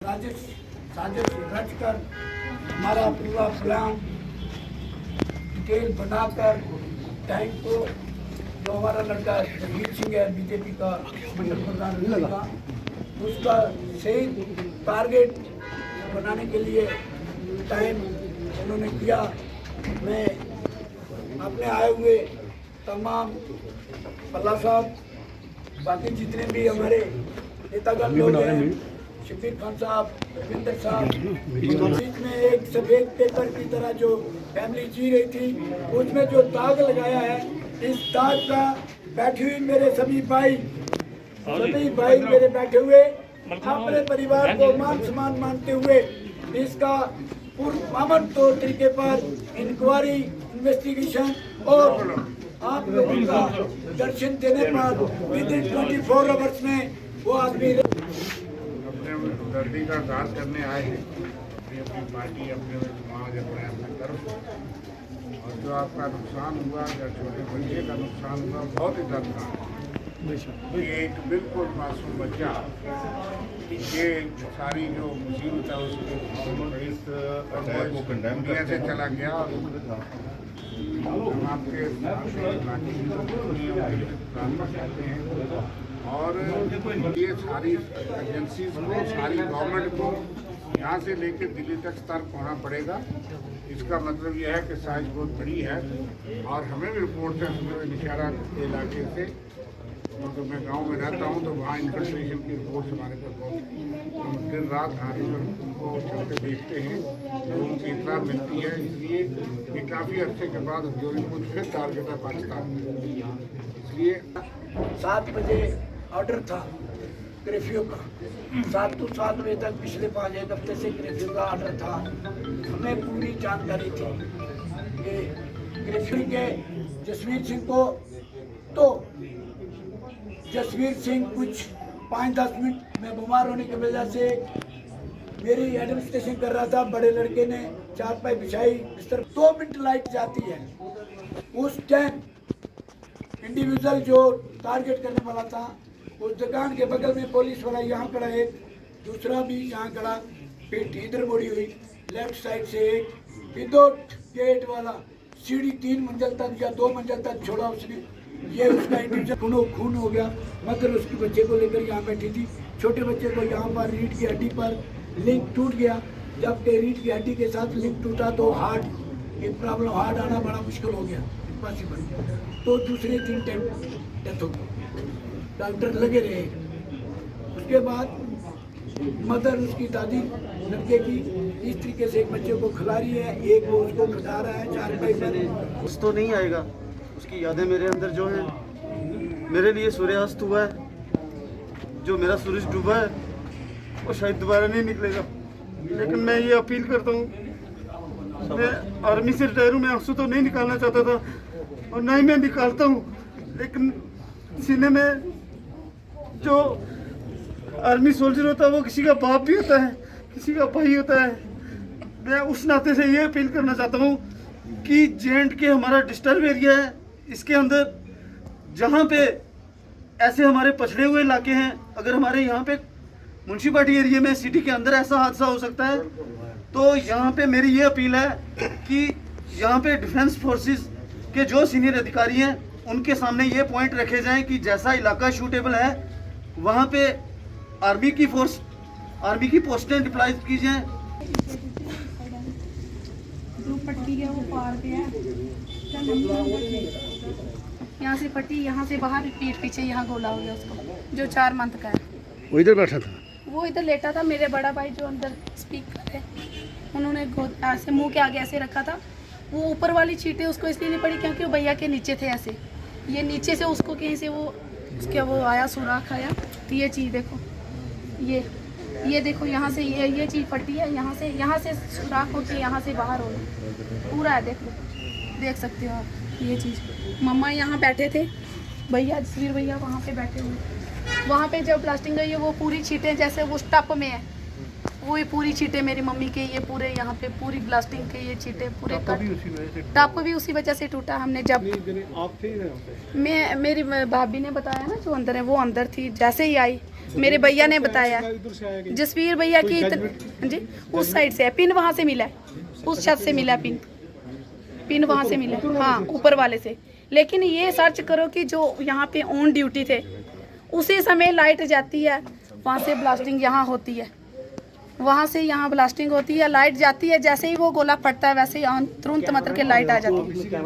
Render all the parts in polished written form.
साजिश रच कर हमारा पूरा प्लान डिटेल बनाकर टाइम को जो हमारा लड़का जगजीत सिंह है बीजेपी का मंडल प्रधान का उसका सही टारगेट बनाने के लिए टाइम उन्होंने किया। मैं अपने आए हुए तमाम पल्ला साहब बाकी जितने भी हमारे नेतागण लोग हैं, शफीर खान साहब, रविंदर साहब, बीच में एक सफेद पेपर की तरह जो फैमिली जी रही थी उसमें जो दाग लगाया है, इस दाग का बैठे हुए मेरे सभी भाई मेरे बैठे हुए अपने परिवार को मान सम्मान मानते हुए इसका पुरअमन तौर तरीके पर इंक्वायरी इन्वेस्टिगेशन और आप लोगों का दर्शन देने पर विद इन 24 आवर्स में वो आदमी दर्दी का दाद करने आए हैं। अपनी पार्टी अपने समाज अपने कर्म और जो आपका नुकसान हुआ या छोटे बच्चे का नुकसान हुआ बहुत ही दर्दनाक है। ये एक बिल्कुल मासूम बच्चा ये सारी जो मुसीबत है उसके इस दुनिया से चला गया और आपके कहते हैं और ये सारी एजेंसीज को सारी गवर्नमेंट को यहाँ से लेकर दिल्ली तक स्तर पहुँचना पड़ेगा। इसका मतलब यह है कि साइज बहुत बड़ी है और हमें भी रिपोर्ट है निशारा इलाके से, तो मैं गांव में रहता हूं तो वहाँ इन्फिल्ट्रेशन की रिपोर्ट हमारे पास बहुत दिन रात आने पर उनको चलते देखते हैं, लोगों की इतला मिलती है। इसलिए ये काफ़ी अर्से के बाद जो कुछ फिर टारगेट है पाकिस्तान में। इसलिए 7 बजे ऑर्डर था कर्फ्यू का, 7 to 7 बजे तक पिछले 5 हफ्ते से कर्फ्यू का ऑर्डर था। हमें पूरी जानकारी थी कि कर्फ्यू के जसवीर सिंह को, तो जसवीर सिंह कुछ 5-10 मिनट में बीमार होने की वजह से मेरी एडमिनिस्ट्रेशन कर रहा था, बड़े लड़के ने चारपाई बिछाई, बिस्तर 2 मिनट लाइट जाती है। उस टाइम इंडिविजुअल जो टारगेट करने वाला था उस दुकान के बगल में पुलिस वाला यहाँ खड़ा, एक दूसरा भी यहाँ खड़ा, पीठ इधर मुड़ी हुई, लेफ्ट साइड से एक विदाउट गेट वाला सीढ़ी 3 मंजिल तक या 2 मंजिल तक छोड़ा उसने। ये उसका इंडिविजुअल खून हो गया, मगर उसके बच्चे को लेकर यहाँ बैठी थी। छोटे बच्चे को यहाँ पर रीढ़ की हड्डी पर लिंक टूट गया, जबकि रीढ़ की हड्डी के साथ लिंक टूटा तो हार्ट की प्रॉब्लम, हार्ट आना बड़ा मुश्किल हो गया, इम्पॉसिबल। तो दूसरे 3 टाइम डेथ हो गई, डॉक्टर लगे रहे। उसके बाद मदर उसकी दादी लड़के की इस तरीके से एक बच्चे को खिला रही है, एक वो उसको खिला रहा है 4 पैसे में। उस तो नहीं आएगा, उसकी यादें मेरे अंदर जो हैं, मेरे लिए सूर्यास्त हुआ है, जो मेरा सूरज डूबा है वो शायद दोबारा नहीं निकलेगा। लेकिन मैं ये अपील करता हूँ, मैं आर्मी से रिटायर हूँ, मैं आंसू तो नहीं निकालना चाहता था और ना ही मैं निकालता हूँ, लेकिन सीने में जो आर्मी सोल्जर होता है वो किसी का बाप भी होता है, किसी का भाई होता है। मैं उस नाते से ये अपील करना चाहता हूँ कि J&K हमारा डिस्टर्ब एरिया है, इसके अंदर जहाँ पे ऐसे हमारे पछड़े हुए इलाके हैं, अगर हमारे यहाँ पे म्यूनसिपालिटी एरिया में सिटी के अंदर ऐसा हादसा हो सकता है, तो यहाँ पे मेरी ये अपील है कि यहाँ पे डिफेंस फोर्सेस के जो सीनियर अधिकारी हैं उनके सामने ये पॉइंट रखे जाएं कि जैसा इलाका शूटेबल है वहाँ पे आर्मी की पोस्टें डिप्लॉय की जाएं। जो पट्टी है वो पार पे है, यहाँ से पट्टी, यहाँ से बाहर, पीठ पीछे यहाँ गोला हो गया उसको, जो 4 मंथ का है। वो इधर बैठा था, वो इधर लेटा था। मेरे बड़ा भाई जो अंदर स्पीकर है, उन्होंने ऐसे मुंह के आगे ऐसे रखा था। वो ऊपर वाली चीटें उसको इसलिए नहीं पड़ी क्योंकि वो भैया के नीचे थे ऐसे, ये नीचे से उसको कहीं से वो उसके वो आया, सुराख आया। तो ये चीज़ देखो, ये देखो यहाँ से ये चीज़ फटी है, यहाँ से सुराख होकर यहाँ से बाहर हो पूरा है, देख लो, देख सकते हो आप ये चीज़। मम्मा यहाँ बैठे थे, भैया जसवीर भैया वहाँ पे बैठे हुए, वहाँ पे जब ब्लास्टिंग गई है वो पूरी चीटें जैसे वो स्टप में है, वो ये पूरी चीटें मेरी मम्मी के, ये पूरे यहाँ पे पूरी ब्लास्टिंग के ये चीटें पूरे कट, टाप भी उसी वजह से टूटा। हमने जब आप थे यहाँ पे? मैं, मेरी भाभी ने बताया ना जो अंदर है, वो अंदर थी। जैसे ही आई मेरे भैया ने बताया, इधर से आया कि जसवीर भैया की जी उस साइड से है, पिन वहाँ से मिला है, उस छत से मिला पिन, पिन वहाँ से मिला, हाँ ऊपर वाले से। लेकिन ये सर्च करो कि जो यहाँ पे ऑन ड्यूटी थे उसी समय लाइट जाती है, वहाँ से ब्लास्टिंग यहाँ होती है, वहाँ से यहाँ ब्लास्टिंग होती है, लाइट जाती है, जैसे ही वो गोला फटता है वैसे ही तुरंत मतलब के लाइट आ जाती है।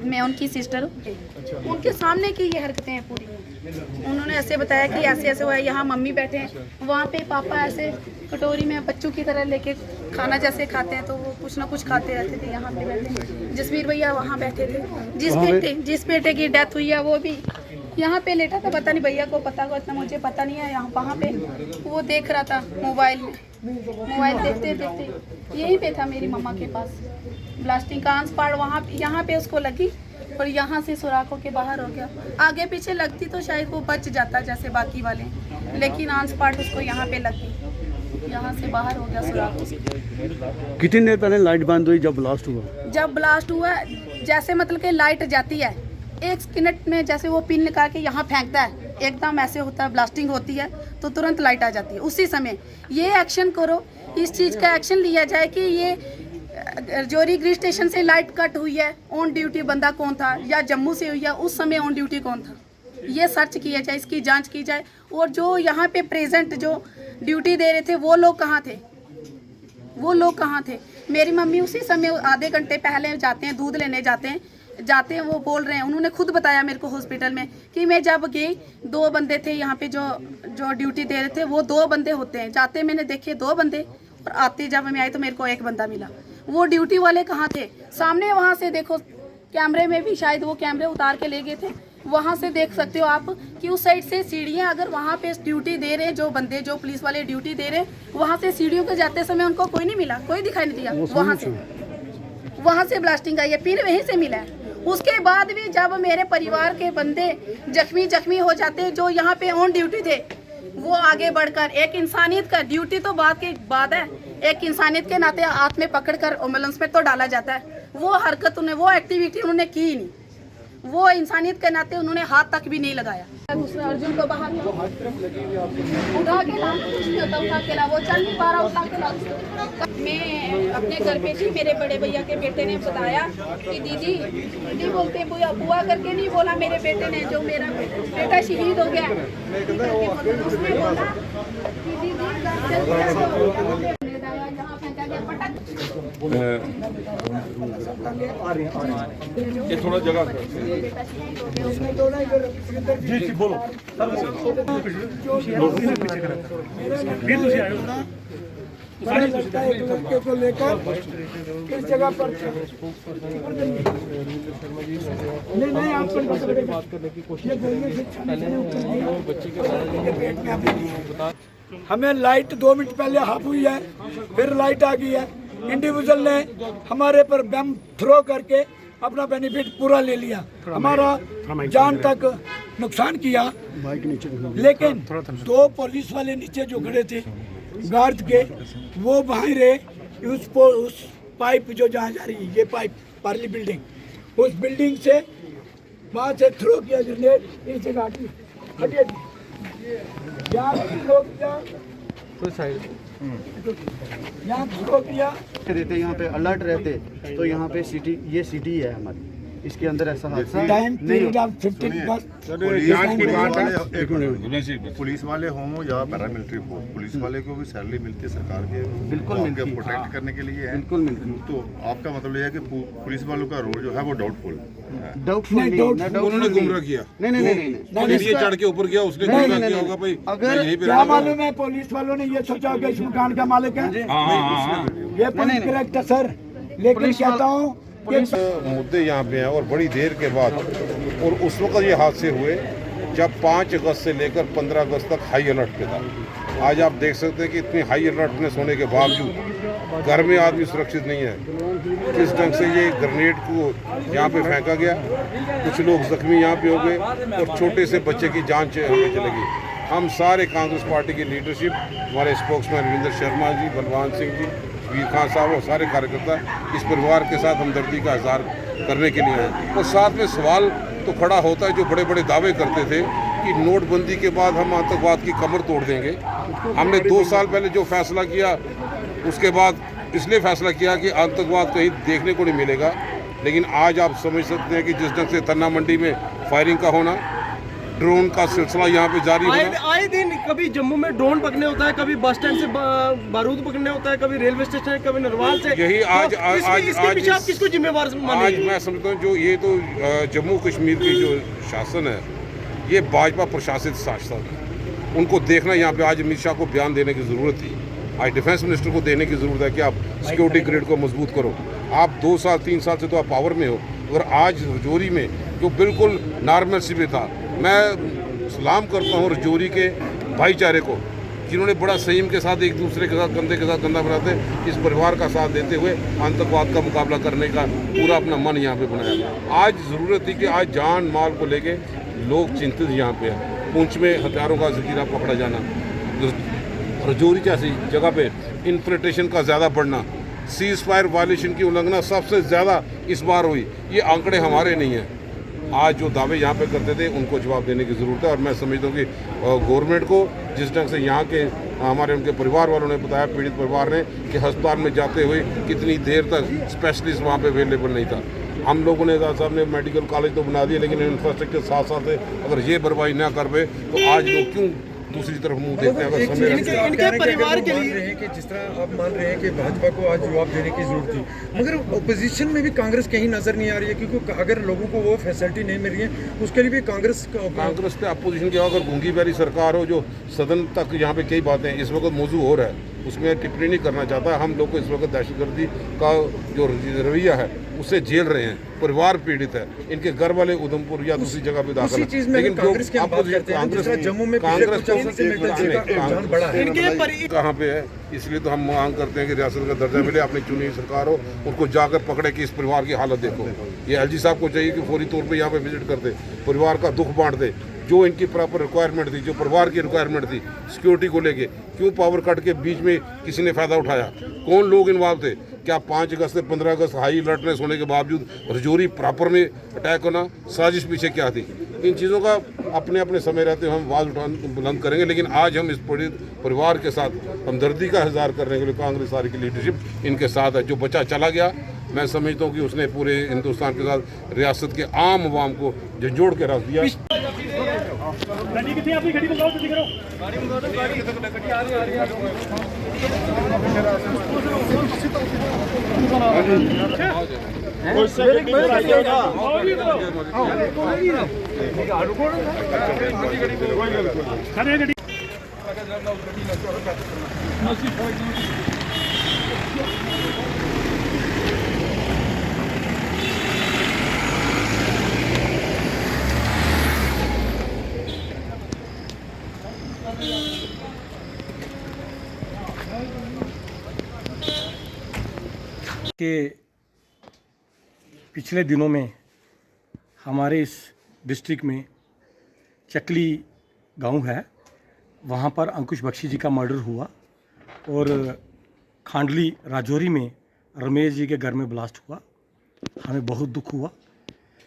मैं उनकी सिस्टर हूँ, उनके सामने की ये हरकतें हैं पूरी। उन्होंने ऐसे बताया कि ऐसे ऐसे हुआ है, यहाँ मम्मी बैठे हैं, वहाँ पे पापा ऐसे कटोरी में बच्चों की तरह लेके खाना जैसे खाते हैं तो वो कुछ ना कुछ खाते रहते थे। यहाँ पे बैठे जसवीर भैया वहाँ बैठे थे, जिस बेटे की डेथ हुई है वो भी यहाँ पे लेटा था। पता नहीं भैया को पता हो, इतना मुझे पता नहीं है। यहाँ वहाँ पे वो देख रहा था मोबाइल में, मोबाइल देखते देखते यहीं पे था मेरी मम्मा के पास। ब्लास्टिंग का आंस पार वहाँ यहाँ पे उसको लगी और यहाँ से सुराखों के बाहर हो गया। आगे पीछे लगती तो शायद वो बच जाता जैसे बाकी वाले, लेकिन आंस पार्ट उसको यहाँ पे लगी, यहाँ से बाहर हो गया सुराखों से। कितनी देर पहले लाइट बंद हुई जब ब्लास्ट हुआ? जब ब्लास्ट हुआ जैसे मतलब कि लाइट जाती है 1 मिनट में, जैसे वो पिन निकाल के यहाँ फेंकता है, एकदम ऐसे होता है, ब्लास्टिंग होती है तो तुरंत लाइट आ जाती है उसी समय। ये एक्शन करो, इस चीज़ का एक्शन लिया जाए कि ये जोरी ग्रिड स्टेशन से लाइट कट हुई है, ऑन ड्यूटी बंदा कौन था, या जम्मू से हुई है उस समय ऑन ड्यूटी कौन था, ये सर्च किया जाए, इसकी जांच की जाए। और जो यहाँ पे प्रेजेंट जो ड्यूटी दे रहे थे वो लोग कहाँ थे, वो लोग कहाँ थे? मेरी मम्मी उसी समय आधे घंटे पहले जाते हैं, दूध लेने जाते हैं, वो बोल रहे हैं, उन्होंने खुद बताया मेरे को हॉस्पिटल में कि मैं जब गई 2 बंदे थे यहाँ पे जो ड्यूटी दे रहे थे, वो 2 बंदे होते हैं। जाते मैंने देखे 2 बंदे और आते जब मैं आई तो मेरे को 1 बंदा मिला। वो ड्यूटी वाले कहाँ थे? सामने वहाँ से देखो, कैमरे में भी शायद वो कैमरे उतार के ले गए थे, वहाँ से देख सकते हो आप कि उस साइड से सीढ़ियाँ, अगर वहाँ पे ड्यूटी दे रहे जो बंदे, जो पुलिस वाले ड्यूटी दे रहे, वहाँ से सीढ़ियों पे जाते समय उनको कोई नहीं मिला, कोई दिखाई नहीं दिया। वहाँ से ब्लास्टिंग आई है, पिन वहीं से मिला है। उसके बाद भी जब मेरे परिवार के बंदे जख्मी हो जाते जो यहाँ पे ऑन ड्यूटी थे, वो आगे बढ़कर एक इंसानियत का, ड्यूटी तो बात के बाद है, एक इंसानियत के नाते हाथ में पकड़कर एम्बुलेंस में तो डाला जाता है। वो हरकत उन्हें, वो एक्टिविटी उन्होंने की ही नहीं, वो इंसानियत के नाते उन्होंने हाथ तक भी नहीं लगाया। दूसरा अर्जुन को बाहर उठा के ला, कुछ नहीं होता, उठा के ला, वो चल नहीं पा रहा, उठा के ला। मैं अपने घर पे थी, मेरे बड़े भैया के बेटे ने बताया कि दीदी बोलते बुआ करके नहीं बोला मेरे बेटे ने, जो मेरा बेटा शहीद हो गया, उसने बोला कि दीदी ये थोड़ा जगह जी जी बोलो बड़े लगता है एक लड़के को लेकर किस जगह पर नहीं आप पर बात करने की कोशिश हमें लाइट 2 मिनट पहले हाफ हुई है, फिर लाइट आ गई है। इंडिविजुअल ने हमारे पर बम थ्रो करके अपना बेनिफिट पूरा ले लिया, हमारा जान तक नुकसान किया। लेकिन 2 पुलिस वाले नीचे जो खड़े थे गार्ड के, वो वहीं रहे। उस पाइप जो जहाँ जा रही है, ये पाइप पार्ली बिल्डिंग, उस बिल्डिंग से वहाँ से थ्रो किया ग्रेनेड, इस जगह हटिए, यहाँ थ्रो किया, यहाँ थ्रो किया। रहते यहाँ पे अलर्ट रहते तो यहाँ पे सिटी, ये सिटी है हमारी, इसके अंदर ऐसा हादसा टाइम पीरियड ऑफ 15 बस पुलिस वाले हों या पैरामिलिट्री हो, पुलिस वाले को भी सैलरी मिलती है सरकार के, बिल्कुल मिलती है, प्रोटेक्ट करने के लिए है, बिल्कुल मिलती है। तो आपका मतलब ये है कि पुलिस वालों का रोल जो है वो डाउटफुल उन्होंने गुमराह किया, नहीं चढ़ के ऊपर गया, उसने गुमराह किया होगा भाई। अगर क्या मालूम है पुलिस वालों ने ये सोचा होगा इस मकान का मालिक है ये पुलिस करेक्टर सर, लेकिन कहता हूँ मुद्दे यहाँ पे हैं। और बड़ी देर के बाद, और उस वक्त ये हादसे हुए जब 5 अगस्त से लेकर 15 अगस्त तक हाई अलर्ट पे था। आज आप देख सकते हैं कि इतनी हाई अलर्टनेस होने के बावजूद घर में आदमी सुरक्षित नहीं है। किस ढंग से ये ग्रेनेड को यहाँ पे फेंका गया, कुछ लोग जख्मी यहाँ पे हो गए और छोटे से बच्चे की जान हमें चलेगी। हम सारे कांग्रेस पार्टी की लीडरशिप हमारे स्पोक्समैन रविंदर शर्मा जी, बलवान सिंह जी, वीर खान साहब और सारे कार्यकर्ता इस परिवार के साथ हमदर्दी का इजहार करने के लिए आए। और साथ में सवाल तो खड़ा होता है, जो बड़े बड़े दावे करते थे कि नोटबंदी के बाद हम आतंकवाद की कमर तोड़ देंगे। हमने 2 साल पहले जो फैसला किया, उसके बाद इसलिए फैसला किया कि आतंकवाद कहीं देखने को नहीं मिलेगा। लेकिन आज आप समझ सकते हैं कि जिस ढंग से तन्ना मंडी में फायरिंग का होना, ड्रोन का सिलसिला यहाँ पे जारी होना, आए दिन कभी जम्मू में ड्रोन पकड़ने होता है, कभी बस स्टैंड से बारूद पकड़ने होता है, कभी रेलवे स्टेशन, कभी नरवाल से। यही आज इसके पीछे आप किसको जिम्मेवार आज मानेंगे? मैं समझता हूँ जो ये तो जम्मू कश्मीर की जो शासन है, ये भाजपा प्रशासित शासन है। उनको देखना यहाँ पे आज अमित शाह को बयान देने की ज़रूरत थी। आज डिफेंस मिनिस्टर को देने की ज़रूरत है कि आप सिक्योरिटी ग्रिड को मजबूत करो। आप 2 साल 3 साल से तो आप पावर में हो, अगर आज रजौरी में जो बिल्कुल नॉर्मल सी में था, मैं सलाम करता हूँ रजौरी के भाईचारे को, जिन्होंने बड़ा संयम के साथ एक दूसरे के साथ कंधा बनाते इस परिवार का साथ देते हुए आतंकवाद का मुकाबला करने का पूरा अपना मन यहाँ पे बनाया। आज ज़रूरत थी कि आज जान माल को लेके लोग चिंतित यहाँ पे हैं। पुंछ में हथियारों का जखीरा पकड़ा जाना, रजौरी जैसी जगह पे इन्फिल्ट्रेशन का ज़्यादा बढ़ना, सीज फायर वायलेशन की उल्लंघना सबसे ज़्यादा इस बार हुई। ये आंकड़े हमारे नहीं हैं। आज जो दावे यहाँ पे करते थे उनको जवाब देने की ज़रूरत है। और मैं समझता हूँ कि गवर्नमेंट को जिस ढंग से यहाँ के हमारे उनके परिवार वालों ने बताया, पीड़ित परिवार ने, कि अस्पताल में जाते हुए कितनी देर तक स्पेशलिस्ट वहाँ पे अवेलेबल नहीं था। हम लोगों ने साहब ने मेडिकल कॉलेज तो बना दिया, लेकिन इंफ्रास्ट्रक्चर साथ साथ है। अगर ये बर्बादी ना कर पाए तो आज लोग क्यों दूसरी तरफ मुंह देखते हैं? अगर समय इनके परिवार के मान लिए रहे हैं कि जिस तरह आप मान रहे हैं कि भाजपा को आज जवाब देने की जरूरत थी, मगर ओपोजिशन में भी कांग्रेस कहीं नजर नहीं आ रही है, क्योंकि अगर लोगों को वो फैसिलिटी नहीं मिल रही है, उसके लिए भी कांग्रेस पे अपोजिशन की अगर गूंगी बैरी सरकार हो, जो सदन तक यहाँ पे कई बातें इस वक्त मौजूद हो रहा है, उसमें टिप्पणी नहीं करना चाहता। हम लोग को इस वक्त दहशतगर्दी का जो रवैया है उससे झेल रहे हैं, परिवार पीड़ित है, इनके घर वाले उधमपुर या दूसरी जगह पे दाखिल है। लेकिन कांग्रेस की बात करते हैं, जिस तरह जम्मू में कांग्रेस बड़ा कहाँ पे है, इसलिए तो हम मांग करते हैं कि रियासत का दर्जा मिले, अपनी चुनी हुई सरकार हो, उनको जाकर पकड़े कि इस परिवार की हालत देखो। ये एलजी साहब को चाहिए कि फौरी तौर पे यहाँ पे विजिट करते, परिवार का दुख बांट दे, जो इनकी प्रॉपर रिक्वायरमेंट थी, जो परिवार की रिक्वायरमेंट थी सिक्योरिटी को लेके। क्यों पावर कट के बीच में किसी ने फ़ायदा उठाया? कौन लोग इन्वॉल्व थे? क्या 5 अगस्त से 15 अगस्त हाई अलर्टनेस होने के बावजूद रजौरी प्रॉपर में अटैक होना, साजिश पीछे क्या थी? इन चीज़ों का अपने अपने समय रहते हुए हम आवाज़ उठाने बुलंद करेंगे। लेकिन आज हम इस परिवार के साथ हमदर्दी का इजहार करने के लिए कांग्रेस सारी की लीडरशिप इनके साथ है। जो बच्चा चला गया, मैं समझता हूँ कि उसने पूरे हिंदुस्तान के साथ रियासत के आम आवाम को झंझोड़ के रख दिया। के पिछले दिनों में हमारे इस डिस्ट्रिक्ट में चकली गांव है, वहाँ पर अंकुश बख्शी जी का मर्डर हुआ और खांडली राजौरी में रमेश जी के घर में ब्लास्ट हुआ। हमें बहुत दुख हुआ।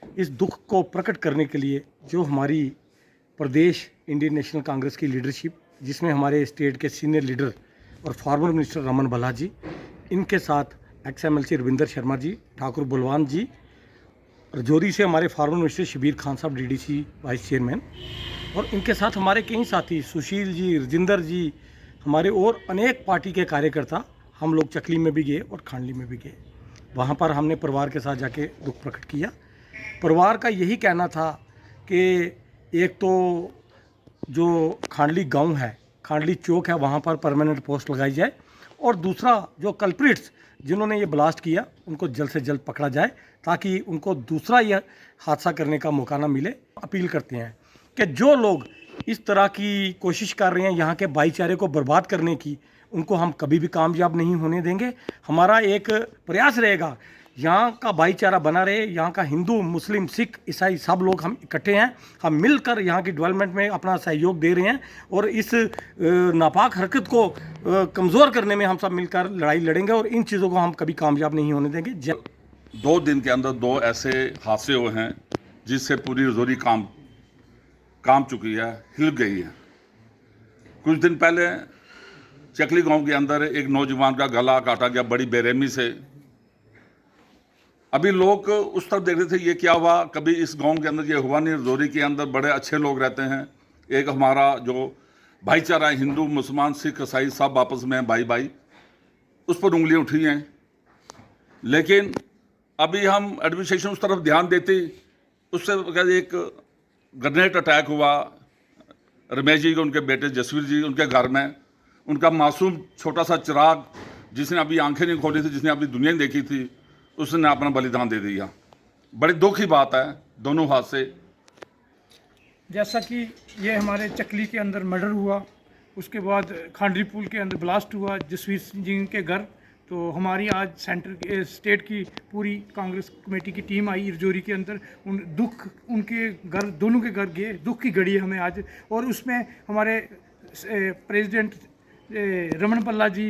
इस दुख को प्रकट करने के लिए जो हमारी प्रदेश इंडियन नेशनल कांग्रेस की लीडरशिप, जिसमें हमारे स्टेट के सीनियर लीडर और फॉर्मर मिनिस्टर रमन भल्ला जी, इनके साथ XMLC रविंदर शर्मा जी, ठाकुर बलवान जी, रजौरी से हमारे फॉर्मर मिनिस्टर शबीर खान साहब DDC वाइस चेयरमैन, और इनके साथ हमारे कई साथी सुशील जी, रजिंदर जी, हमारे और अनेक पार्टी के कार्यकर्ता, हम लोग चकली में भी गए और खांडली में भी गए। वहाँ पर हमने परिवार के साथ जाके दुख प्रकट किया। परिवार का यही कहना था कि एक तो जो खांडली गांव है, खांडली चौक है, वहाँ पर परमानेंट पोस्ट लगाई जाए, और दूसरा जो कल्प्रिट्स जिन्होंने ये ब्लास्ट किया उनको जल्द से जल्द पकड़ा जाए, ताकि उनको दूसरा यह हादसा करने का मौका ना मिले। अपील करते हैं कि जो लोग इस तरह की कोशिश कर रहे हैं यहाँ के भाईचारे को बर्बाद करने की, उनको हम कभी भी कामयाब नहीं होने देंगे। हमारा एक प्रयास रहेगा यहाँ का भाईचारा बना रहे, यहाँ का हिंदू मुस्लिम सिख ईसाई सब लोग हम इकट्ठे हैं, हम मिलकर यहाँ की डेवलपमेंट में अपना सहयोग दे रहे हैं और इस नापाक हरकत को कमज़ोर करने में हम सब मिलकर लड़ाई लड़ेंगे और इन चीज़ों को हम कभी कामयाब नहीं होने देंगे। 2 दिन के अंदर 2 ऐसे हादसे हुए हैं जिससे पूरी रजौरी काम चुकी है, हिल गई है। कुछ दिन पहले चकली गांव के अंदर एक नौजवान का गला काटा गया बड़ी बेरहमी से। अभी लोग उस तरफ देख रहे थे ये क्या हुआ, कभी इस गांव के अंदर ये हुआ नहीं। रजौरी के अंदर बड़े अच्छे लोग रहते हैं, एक हमारा जो भाईचारा है हिंदू मुसलमान सिख ईसाई सब आपस में भाई भाई, उस पर उंगलियां उठी हैं। लेकिन अभी हम एडमिनिस्ट्रेशन उस तरफ ध्यान देती, उससे एक ग्रेनेड अटैक हुआ रमेश जी के उनके बेटे जसवीर जी उनके घर में, उनका मासूम छोटा सा चिराग जिसने अभी आंखें नहीं खोली थी, जिसने अपनी दुनिया नहीं देखी थी, उसने अपना बलिदान दे दिया। बड़ी दुख की बात है दोनों हाथ से। जैसा कि ये हमारे चकली के अंदर मर्डर हुआ, उसके बाद खांडरी पुल के अंदर ब्लास्ट हुआ जसवीर सिंह जी के घर, तो हमारी आज स्टेट की पूरी कांग्रेस कमेटी की टीम आई रजौरी के अंदर। उनके घर दोनों के घर गए, दुख की घड़ी है हमें आज। और उसमें हमारे प्रेसिडेंट रमन पल्ला जी,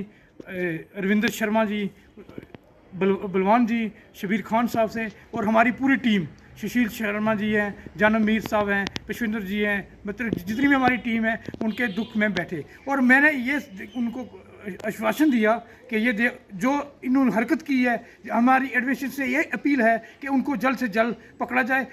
रविंद्र शर्मा जी, बलवान जी, शबीर खान साहब से और हमारी पूरी टीम, सुशील शर्मा जी हैं, जानम मीर साहब हैं, पेशविंदर जी हैं, मतलब जितनी भी हमारी टीम है उनके दुख में बैठे। और मैंने ये उनको आश्वासन दिया कि ये जो इन्होंने हरकत की है, हमारी एडमिनिस्ट्रेशन से ये अपील है कि उनको जल्द से जल्द पकड़ा जाए।